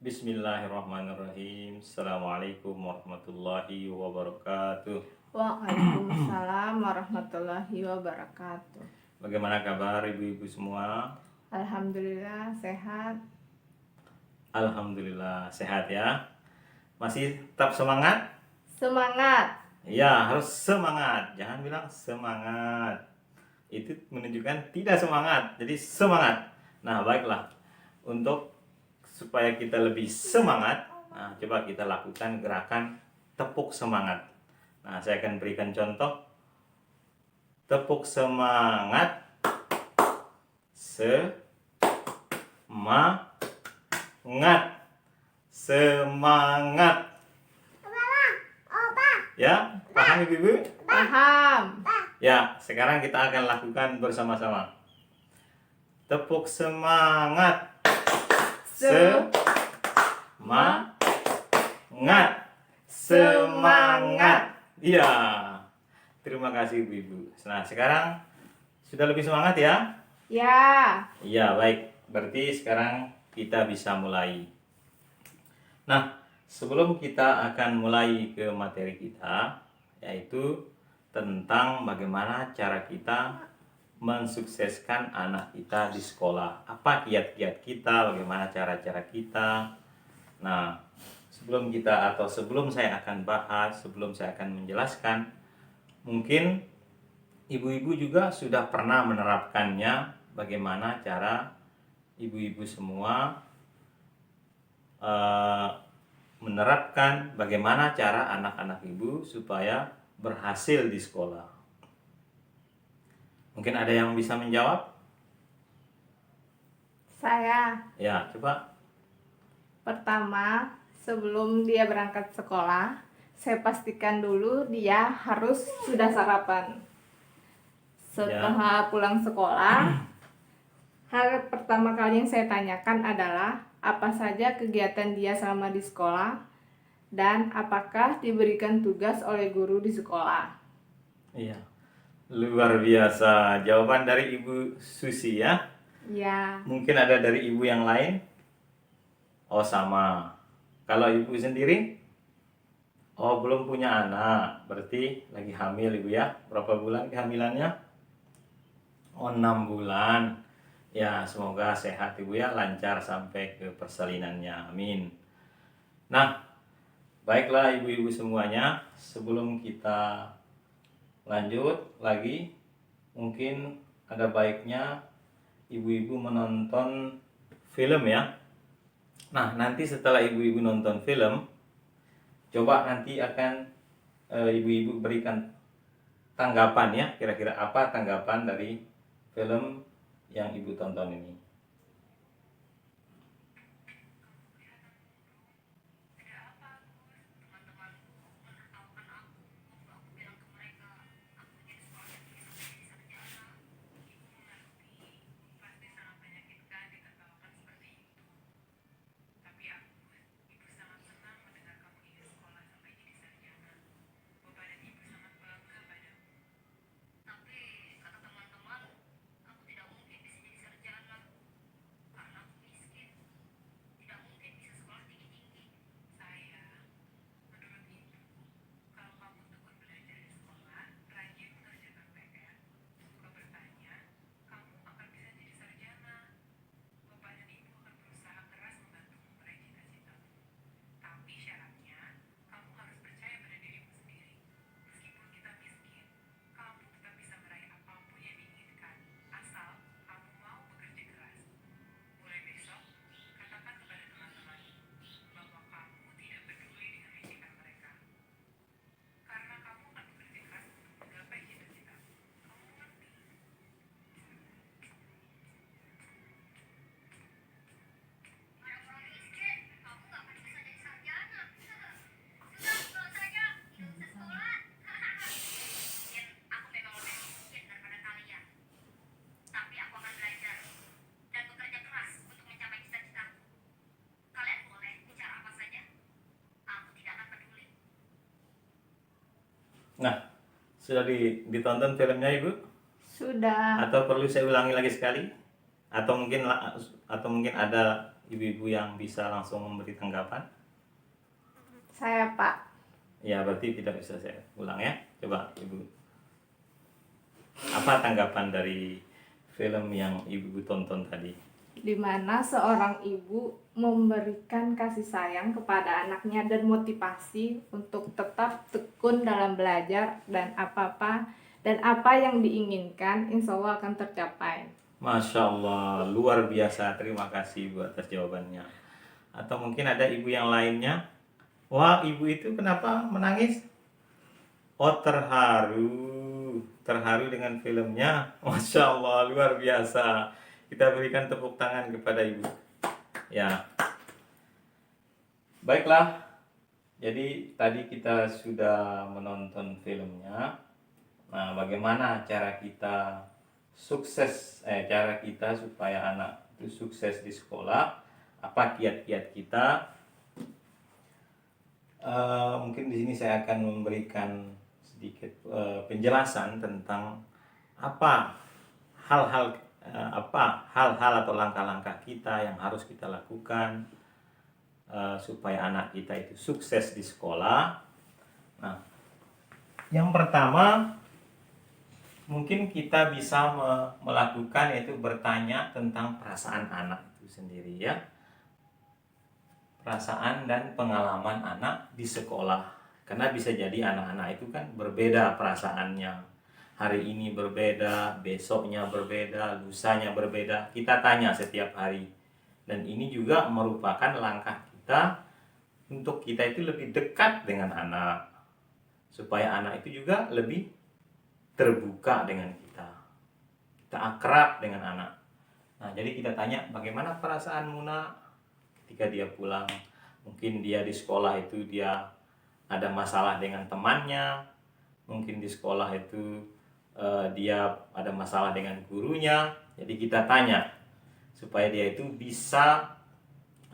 Bismillahirrahmanirrahim. Assalamualaikum warahmatullahi wabarakatuh. Waalaikumsalam warahmatullahi wabarakatuh. Bagaimana kabar ibu-ibu semua? Alhamdulillah sehat. Alhamdulillah sehat ya. Masih tetap semangat? Semangat. Ya, harus semangat. Jangan bilang semangat. Itu menunjukkan tidak semangat. Jadi semangat. Nah, baiklah. Untuk supaya kita lebih semangat, coba kita lakukan gerakan tepuk semangat. Nah, saya akan berikan contoh. Tepuk semangat. Semangat. Ya, paham ibu-ibu? Paham. Ya, sekarang kita akan lakukan bersama-sama. Tepuk semangat. Semangat. Iya. Terima kasih ibu-ibu. Nah, sekarang sudah lebih semangat ya? Ya. Iya, baik. Berarti sekarang kita bisa mulai. Nah, sebelum kita akan mulai ke materi kita, yaitu tentang bagaimana cara kita mensukseskan anak kita di sekolah. Apa kiat-kiat kita, bagaimana cara-cara kita. Nah, sebelum saya akan bahas, sebelum saya akan menjelaskan, mungkin ibu-ibu juga sudah pernah menerapkannya. Bagaimana cara ibu-ibu semua menerapkan bagaimana cara anak-anak ibu supaya berhasil di sekolah. Mungkin ada yang bisa menjawab? Saya. Ya, coba. Pertama, sebelum dia berangkat sekolah, saya pastikan dulu dia harus sudah sarapan. Setelah pulang sekolah, hal pertama kali yang saya tanyakan adalah apa saja kegiatan dia selama di sekolah dan apakah diberikan tugas oleh guru di sekolah. Iya. Luar biasa jawaban dari Ibu Susi ya. Ya. Mungkin ada dari ibu yang lain? Oh, sama. Kalau ibu sendiri? Oh, belum punya anak. Berarti lagi hamil ibu ya. Berapa bulan kehamilannya? Oh, 6 bulan. Ya, semoga sehat ibu ya, lancar sampai ke persalinannya. Amin. Nah, baiklah ibu-ibu semuanya, sebelum kita lanjut lagi, mungkin ada baiknya ibu-ibu menonton film ya. Nah, nanti setelah ibu-ibu nonton film, coba nanti akan ibu-ibu berikan tanggapan ya, kira-kira apa tanggapan dari film yang ibu tonton ini. Nah, sudah ditonton filmnya ibu? Sudah. Atau perlu saya ulangi lagi sekali? Atau mungkin ada ibu-ibu yang bisa langsung memberi tanggapan? Saya, Pak. Ya, berarti tidak bisa saya ulang ya. Coba Ibu. Apa tanggapan dari film yang Ibu tonton tadi? Di mana seorang ibu memberikan kasih sayang kepada anaknya dan motivasi untuk tetap tekun dalam belajar dan apa yang diinginkan insya Allah akan tercapai. Masya Allah, luar biasa. Terima kasih Ibu atas jawabannya. Atau mungkin ada ibu yang lainnya? Wah, ibu itu kenapa menangis? Oh, terharu dengan filmnya. Masya Allah, luar biasa. Kita berikan tepuk tangan kepada ibu. Ya, baiklah. Jadi tadi kita sudah menonton filmnya. Nah, bagaimana cara kita cara kita supaya anak itu sukses di sekolah? Apa kiat-kiat kita? Mungkin di sini saya akan memberikan sedikit penjelasan tentang apa hal-hal atau langkah-langkah kita yang harus kita lakukan supaya anak kita itu sukses di sekolah. Nah, yang pertama mungkin kita bisa melakukan yaitu bertanya tentang perasaan anak itu sendiri ya. Perasaan dan pengalaman anak di sekolah. Karena bisa jadi anak-anak itu kan berbeda perasaannya. Hari ini berbeda, besoknya berbeda, lusanya berbeda. Kita tanya setiap hari. Dan ini juga merupakan langkah kita untuk kita itu lebih dekat dengan anak. Supaya anak itu juga lebih terbuka dengan kita. Kita akrab dengan anak. Nah, jadi kita tanya bagaimana perasaanmu nak ketika dia pulang. Mungkin dia di sekolah itu dia ada masalah dengan temannya. Mungkin di sekolah itu dia ada masalah dengan gurunya. Jadi kita tanya supaya dia itu bisa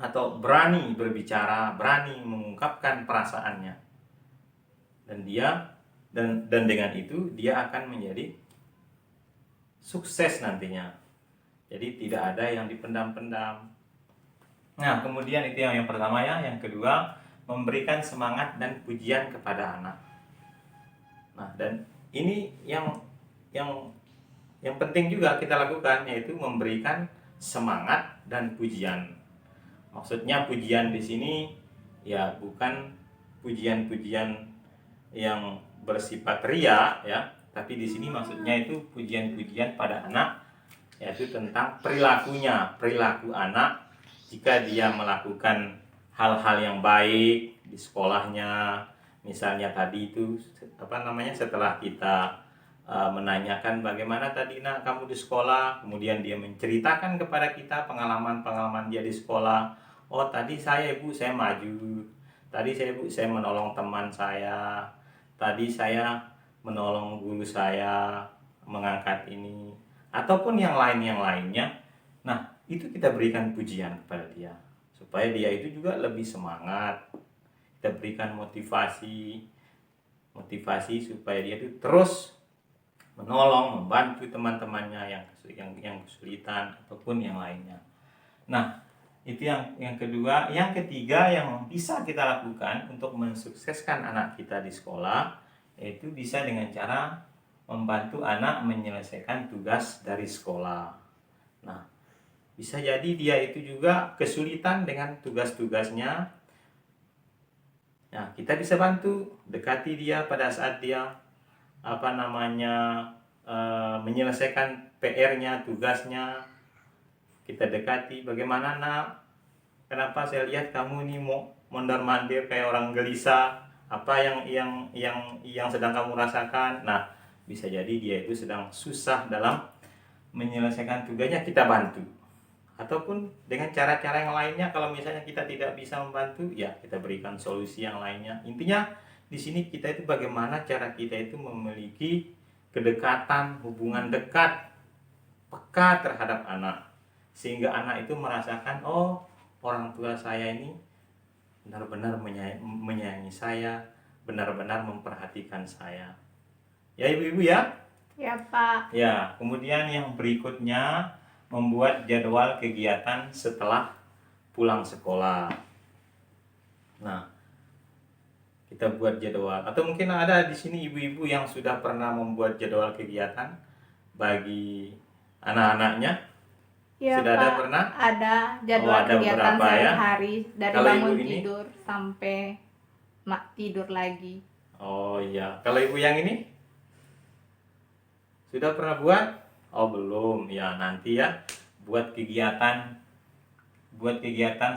atau berani berbicara, berani mengungkapkan perasaannya. Dan dengan itu dia akan menjadi sukses nantinya. Jadi tidak ada yang dipendam-pendam. Nah, kemudian itu yang pertama ya. Yang kedua, memberikan semangat dan pujian kepada anak. Nah, dan ini yang penting juga kita lakukan, yaitu memberikan semangat dan pujian. Maksudnya pujian di sini ya bukan pujian-pujian yang bersifat ria ya, tapi di sini maksudnya itu pujian-pujian pada anak, yaitu tentang perilaku anak. Jika dia melakukan hal-hal yang baik di sekolahnya, misalnya tadi itu setelah kita menanyakan bagaimana tadi nak kamu di sekolah, kemudian dia menceritakan kepada kita pengalaman-pengalaman dia di sekolah. Oh, tadi saya maju, tadi saya menolong teman saya, tadi saya menolong guru saya mengangkat ini, ataupun yang lainnya. Nah, itu kita berikan pujian kepada dia supaya dia itu juga lebih semangat. Kita berikan motivasi supaya dia itu terus menolong, membantu teman-temannya yang kesulitan ataupun yang lainnya. Nah, itu yang kedua. Yang ketiga yang bisa kita lakukan untuk mensukseskan anak kita di sekolah, yaitu bisa dengan cara membantu anak menyelesaikan tugas dari sekolah. Nah, bisa jadi dia itu juga kesulitan dengan tugas-tugasnya. Nah, kita bisa bantu, dekati dia pada saat dia menyelesaikan PR-nya, tugasnya. Kita dekati, bagaimana nak? Kenapa saya lihat kamu ini mau mondar-mandir kayak orang gelisah? Apa yang sedang kamu rasakan? Nah, bisa jadi dia itu sedang susah dalam menyelesaikan tugasnya, kita bantu. Ataupun dengan cara-cara yang lainnya, kalau misalnya kita tidak bisa membantu, ya kita berikan solusi yang lainnya. Intinya di sini kita itu bagaimana cara kita itu memiliki kedekatan, hubungan dekat, peka terhadap anak, sehingga anak itu merasakan, oh, orang tua saya ini benar-benar menyayangi saya, benar-benar memperhatikan saya. Ya ibu-ibu ya? Ya, Pak. Ya, kemudian yang berikutnya, membuat jadwal kegiatan setelah pulang sekolah. Nah, kita buat jadwal. Atau mungkin ada di sini ibu-ibu yang sudah pernah membuat jadwal kegiatan bagi anak-anaknya. Ya, Sudah ada Pak, pernah? ada jadwal ada kegiatan beberapa ya. sehari-hari dari Kalau bangun ibu ini? tidur sampai tidur lagi. Oh iya. Kalau ibu yang ini sudah pernah buat? Oh belum. Ya nanti ya buat kegiatan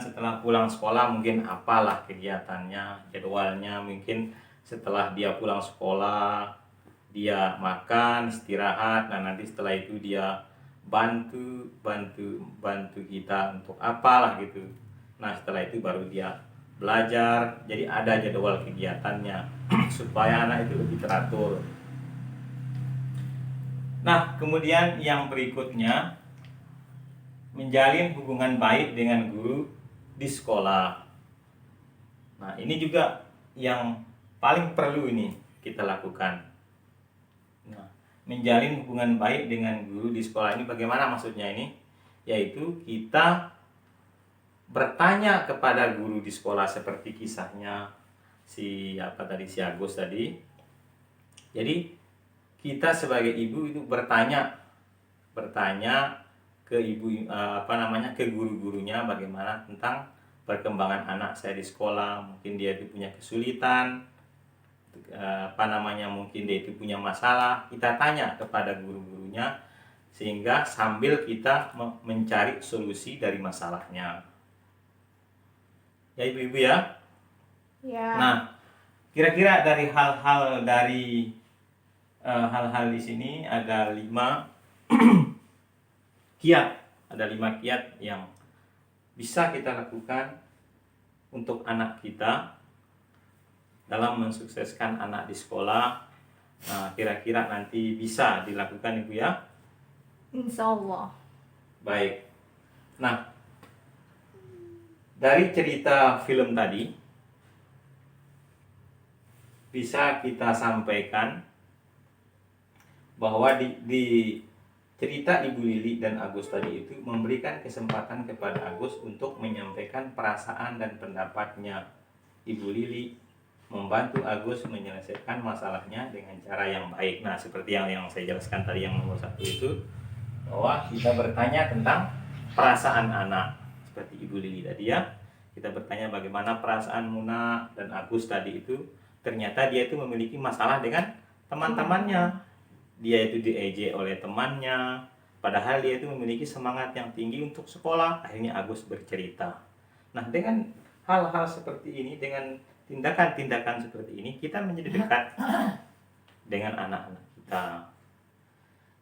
setelah pulang sekolah, mungkin apalah kegiatannya, jadwalnya. Mungkin setelah dia pulang sekolah dia makan, istirahat. Nah nanti setelah itu dia bantu kita untuk apalah gitu. Nah setelah itu baru dia belajar. Jadi ada jadwal kegiatannya supaya anak itu lebih teratur. Nah kemudian yang berikutnya, menjalin hubungan baik dengan guru di sekolah. Nah ini juga yang paling perlu ini kita lakukan. Nah, menjalin hubungan baik dengan guru di sekolah ini bagaimana maksudnya ini? Yaitu kita bertanya kepada guru di sekolah seperti kisahnya si Agus tadi. Jadi kita sebagai ibu itu bertanya ke ke guru-gurunya bagaimana tentang perkembangan anak saya di sekolah. Mungkin dia itu punya kesulitan, mungkin dia itu punya masalah. Kita tanya kepada guru-gurunya sehingga sambil kita mencari solusi dari masalahnya. Ya ibu-ibu ya. Ya. Nah, kira-kira dari hal-hal di sini ada 5 kiat. Ada 5 kiat yang bisa kita lakukan untuk anak kita dalam mensukseskan anak di sekolah. Nah, kira-kira nanti bisa dilakukan ibu ya? Insya Allah. Baik. Nah, dari cerita film tadi bisa kita sampaikan bahwa di cerita Ibu Lili dan Agus tadi itu memberikan kesempatan kepada Agus untuk menyampaikan perasaan dan pendapatnya. Ibu Lili membantu Agus menyelesaikan masalahnya dengan cara yang baik. Nah, seperti yang saya jelaskan tadi yang nomor 1 itu, bahwa kita bertanya tentang perasaan anak. Seperti Ibu Lili tadi ya, kita bertanya bagaimana perasaan Muna dan Agus tadi itu. Ternyata dia itu memiliki masalah dengan teman-temannya. Dia itu diejek oleh temannya, padahal dia itu memiliki semangat yang tinggi untuk sekolah. Akhirnya Agus bercerita. Nah, dengan hal-hal seperti ini, dengan tindakan-tindakan seperti ini, kita menjadi dekat dengan anak-anak kita.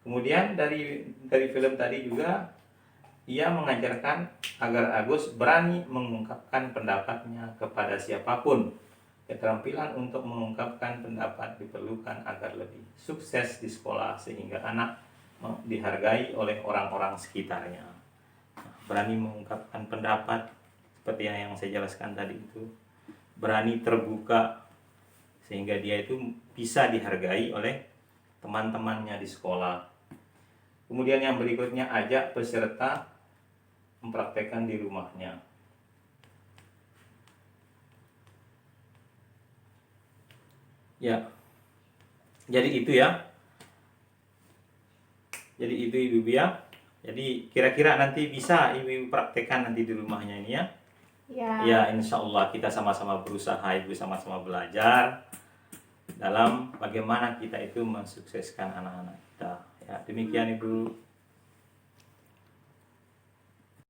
Kemudian dari film tadi juga ia mengajarkan agar Agus berani mengungkapkan pendapatnya kepada siapapun. Keterampilan untuk mengungkapkan pendapat diperlukan agar lebih sukses di sekolah, sehingga anak dihargai oleh orang-orang sekitarnya. Berani mengungkapkan pendapat seperti yang saya jelaskan tadi itu, berani terbuka sehingga dia itu bisa dihargai oleh teman-temannya di sekolah. Kemudian yang berikutnya, ajak peserta mempraktekkan di rumahnya. Ya, jadi itu ya. Jadi itu ibu-ibu ya. Jadi kira-kira nanti bisa ibu-ibu praktekkan nanti di rumahnya ini ya. Ya. Ya, insya Allah kita sama-sama berusaha, ibu sama-sama belajar dalam bagaimana kita itu mensukseskan anak-anak kita. Ya, demikian ibu.